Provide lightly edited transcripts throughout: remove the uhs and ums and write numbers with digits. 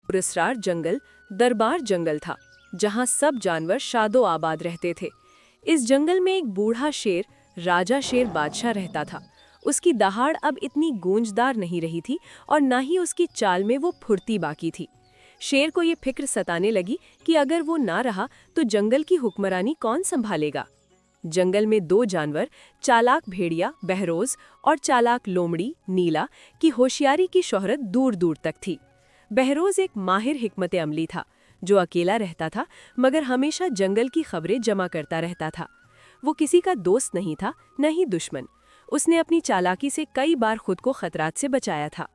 पुरस्कार जंगल दरबार जंगल था, जहां सब जानवर शादो आबाद रहते थे। इस जंगल में एक बूढ़ा शेर, राजा शेर बादशाह रहता था। उसकी दहाड़ अब इतनी गूंजदार नहीं रही थी और ना ही उसकी चाल में वो फुर्ती बाकी थी। शेर को ये फिक्र सताने लगी कि अगर वो ना रहा तो जंगल की हुक्मरानी कौन संभालेगा। जंगल में दो जानवर, चालाक भेड़िया बहरोज और चालाक लोमड़ी नीला, की होशियारी की शोहरत दूर दूर तक थी। बहरोज एक माहिर हिकमत अमली था, जो अकेला रहता था मगर हमेशा जंगल की खबरें जमा करता रहता था। वो किसी का दोस्त नहीं था, न ही दुश्मन। उसने अपनी चालाकी से कई बार खुद को खतरात से बचाया था।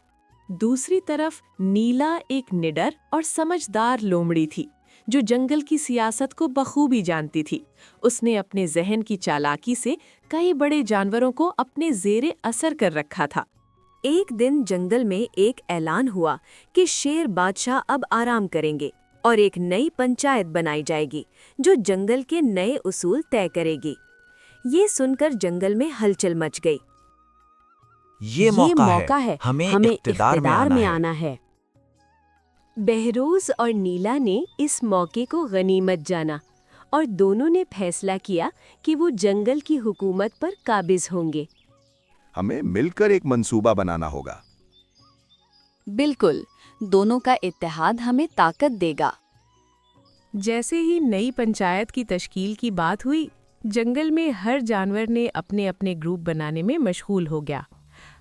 दूसरी तरफ नीला एक निडर और समझदार लोमड़ी थी, जो जंगल की सियासत को बखूबी जानती थी। उसने अपने जहन की चालाकी से कई बड़े जानवरों को अपने जेरे असर कर रखा था। एक दिन जंगल में एक ऐलान हुआ कि शेर बादशाह अब आराम करेंगे और एक नई पंचायत बनाई जाएगी, जो जंगल के नए उसूल तय करेगी। ये सुनकर जंगल में हलचल मच गई। ये मौका है, हमें इख्तिदार में आना है। बहरोज और नीला ने इस मौके को गनीमत जाना और दोनों ने फैसला किया कि वो जंगल की हुकूमत पर काबिज होंगे। हमें मिलकर एक मंसूबा बनाना होगा। बिल्कुल, दोनों का इत्तेहाद हमें ताकत देगा। जैसे ही नई पंचायत की तश्कील की बात हुई, जंगल में हर जानवर ने अपने अपने ग्रुप बनाने में मशगूल हो गया।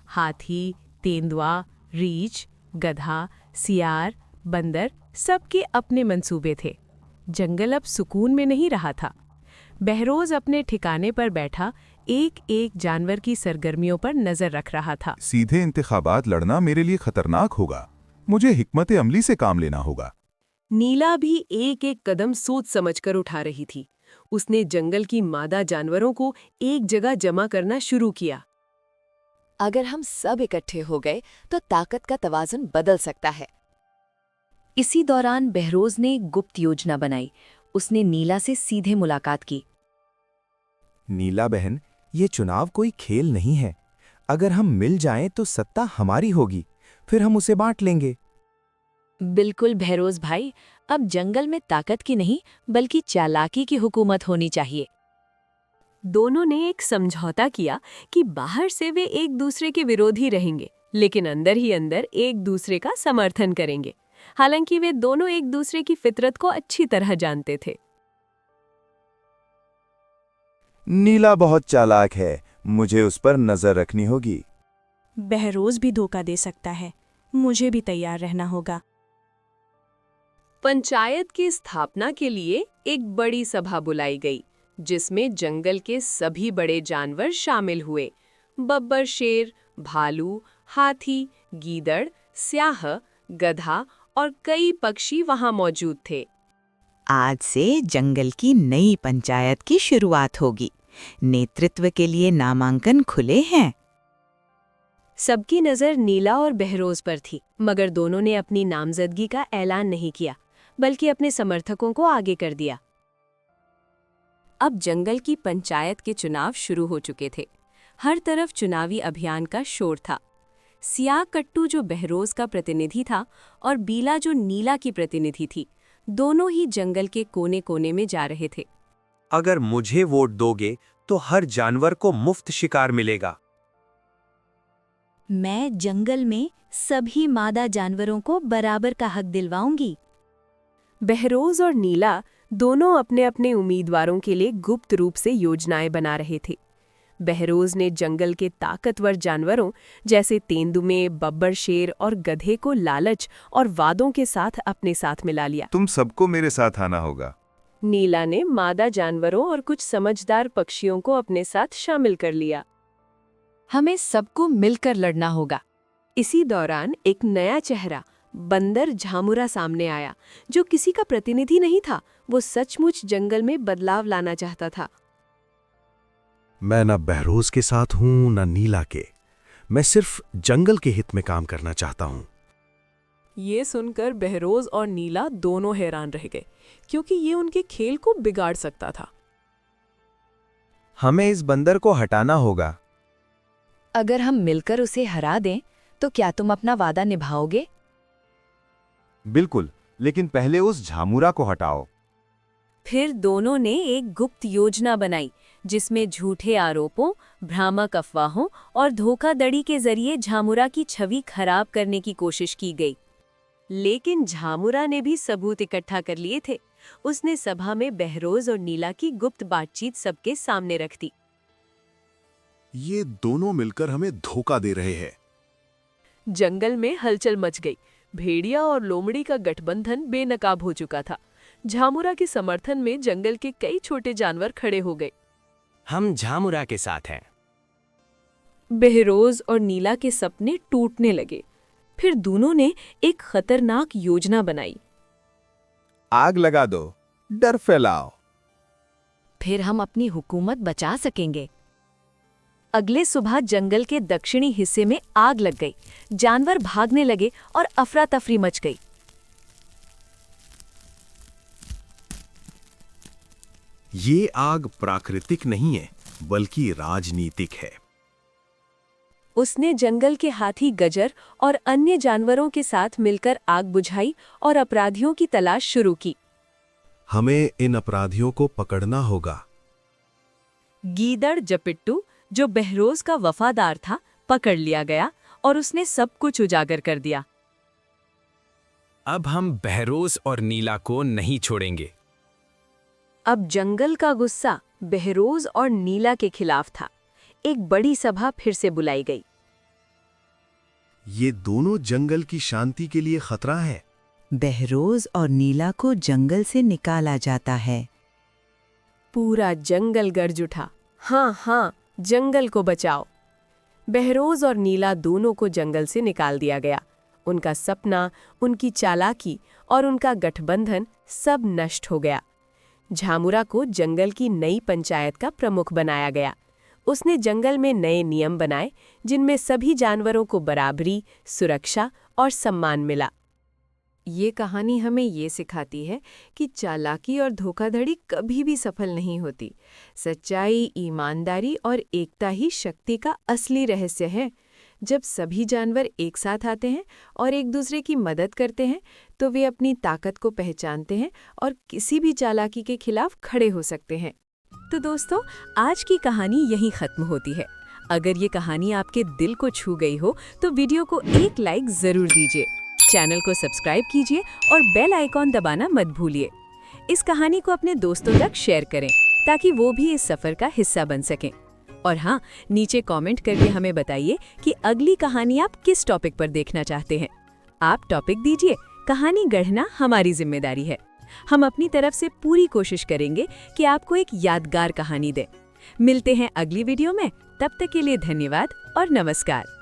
हाथी, तेंदुआ, रीछ, गधा, सियार, बंदर, सबके अपने मंसूबे थे। जंगल अब सुकून में नहीं रहा था। बहरोज अपने ठिकाने पर बैठा एक एक जानवर की सरगर्मियों पर नजर रख रहा था। सीधे इंतखाबात लड़ना मेरे लिए खतरनाक होगा। मुझे हिकमत अमली से काम लेना होगा। नीला भी एक एक कदम सोच समझकर उठा रही थी। उसने जंगल की मादा जानवरों को एक जगह जमा करना शुरू किया। अगर हम सब इकट्ठे हो गए तो ताकत का तवाज़ुन बदल सकता है। इसी दौरान बहरोज ने गुप्त योजना बनाई। उसने नीला से सीधे मुलाकात की। नीला बहन, ये चुनाव कोई खेल नहीं है। अगर हम मिल जाएं तो सत्ता हमारी होगी, फिर हम उसे बांट लेंगे। बिल्कुल बहरोज भाई, अब जंगल में ताकत की नहीं बल्कि चालाकी की हुकूमत होनी चाहिए। दोनों ने एक समझौता किया कि बाहर से वे एक दूसरे के विरोधी रहेंगे, लेकिन अंदर ही अंदर एक दूसरे का समर्थन करेंगे। हालांकि वे दोनों एक दूसरे की फितरत को अच्छी तरह जानते थे। नीला बहुत चालाक है, मुझे उस पर नजर रखनी होगी। बहरोज भी धोखा दे सकता है, मुझे भी तैयार रहना होगा। पंचायत की स्थापना के लिए एक बड़ी सभा बुलाई गई, जिसमें जंगल के सभी बड़े जानवर शामिल हुए। बब्बर शेर, भालू, हाथी, गीदड़, स्याह, गधा और कई पक्षी वहां मौजूद थे। आज से जंगल की नई पंचायत की शुरुआत होगी। नेतृत्व के लिए नामांकन खुले हैं। सबकी नजर नीला और बहरोज पर थी, मगर दोनों ने अपनी नामजदगी का ऐलान नहीं किया, बल्कि अपने समर्थकों को आगे कर दिया। अब जंगल की पंचायत के चुनाव शुरू हो चुके थे। हर तरफ चुनावी अभियान का शोर था। सियाह कट्टू, जो बहरोज का प्रतिनिधि था, और बीला, जो नीला की प्रतिनिधि थी, दोनों ही जंगल के कोने कोने में जा रहे थे। अगर मुझे वोट दोगे तो हर जानवर को मुफ्त शिकार मिलेगा। मैं जंगल में सभी मादा जानवरों को बराबर का हक दिलवाऊंगी। बहरोज और नीला दोनों अपने अपने उम्मीदवारों के लिए गुप्त रूप से योजनाएं बना रहे थे। बहरोज ने जंगल के ताकतवर जानवरों जैसे तेंदुए, बब्बर शेर और गधे को लालच और वादों के साथ अपने साथ मिला लिया। तुम सबको मेरे साथ आना होगा। नीला ने मादा जानवरों और कुछ समझदार पक्षियों को अपने साथ शामिल कर लिया। हमें सबको मिलकर लड़ना होगा। इसी दौरान एक नया चेहरा, बंदर झामुरा, सामने आया, जो किसी का प्रतिनिधि नहीं था। वो सचमुच जंगल में बदलाव लाना चाहता था। मैं न बहरोज के साथ हूं न नीला के। मैं सिर्फ जंगल के हित में काम करना चाहता हूं। ये सुनकर बहरोज और नीला दोनों हैरान रह गए, क्योंकि ये उनके खेल को बिगाड़ सकता था। हमें इस बंदर को हटाना होगा। अगर हम मिलकर उसे हरा दें तो क्या तुम अपना वादा निभाओगे? बिल्कुल, लेकिन पहले उस झामुरा को हटाओ। फिर दोनों ने एक गुप्त योजना बनाई जिसमें झूठे आरोपों, भ्रामक अफवाहों और धोखाधड़ी के जरिए झामुरा की छवि खराब करने की कोशिश की गई। लेकिन झामुरा ने भी सबूत इकट्ठा कर लिए थे। उसने सभा में बहरोज और नीला की गुप्त बातचीत सबके सामने रख दी। ये दोनों मिलकर हमें धोखा दे रहे हैं। जंगल में हलचल मच गई। भेड़िया और लोमड़ी का गठबंधन बेनकाब हो चुका था। झामुरा के समर्थन में जंगल के कई छोटे जानवर खड़े हो गए। हम झामुरा के साथ हैं। बहरोज और नीला के सपने टूटने लगे। फिर दोनों ने एक खतरनाक योजना बनाई। आग लगा दो, डर फैलाओ। फिर हम अपनी हुकूमत बचा सकेंगे। अगले सुबह जंगल के दक्षिणी हिस्से में आग लग गई। जानवर भागने लगे और अफरा तफरी मच गई। ये आग प्राकृतिक नहीं है, बल्कि राजनीतिक है। उसने जंगल के हाथी गजर और अन्य जानवरों के साथ मिलकर आग बुझाई और अपराधियों की तलाश शुरू की। हमें इन अपराधियों को पकड़ना होगा। गीदड़ जपिट्टू, जो बहरोज का वफादार था, पकड़ लिया गया और उसने सब कुछ उजागर कर दिया। अब हम बहरोज और नीला को नहीं छोड़ेंगे। अब जंगल का गुस्सा बहरोज और नीला के खिलाफ था। एक बड़ी सभा फिर से बुलाई गई। ये दोनों जंगल की शांति के लिए खतरा है। बहरोज और नीला को जंगल से निकाला जाता है। पूरा जंगल गरज उठा। हाँ हाँ, जंगल को बचाओ। बहरोज और नीला दोनों को जंगल से निकाल दिया गया। उनका सपना, उनकी चालाकी और उनका गठबंधन सब नष्ट हो गया। झामुरा को जंगल की नई पंचायत का प्रमुख बनाया गया। उसने जंगल में नए नियम बनाए जिनमें सभी जानवरों को बराबरी, सुरक्षा और सम्मान मिला। ये कहानी हमें ये सिखाती है कि चालाकी और धोखाधड़ी कभी भी सफल नहीं होती। सच्चाई, ईमानदारी और एकता ही शक्ति का असली रहस्य है। जब सभी जानवर एक साथ आते हैं और एक दूसरे की मदद करते हैं, तो वे अपनी ताकत को पहचानते हैं और किसी भी चालाकी के खिलाफ खड़े हो सकते हैं। तो दोस्तों, आज की कहानी यहीं खत्म होती है। अगर ये कहानी आपके दिल को छू गई हो तो वीडियो को एक लाइक जरूर दीजिए, चैनल को सब्सक्राइब कीजिए और बेल आइकॉन दबाना मत भूलिए। इस कहानी को अपने दोस्तों तक शेयर करें ताकि वो भी इस सफर का हिस्सा बन सकें। और हाँ, नीचे कमेंट करके हमें बताइए कि अगली कहानी आप किस टॉपिक पर देखना चाहते हैं। आप टॉपिक दीजिए, कहानी गढ़ना हमारी जिम्मेदारी है। हम अपनी तरफ से पूरी कोशिश करेंगे कि आपको एक यादगार कहानी दें। मिलते हैं अगली वीडियो में। तब तक के लिए धन्यवाद और नमस्कार।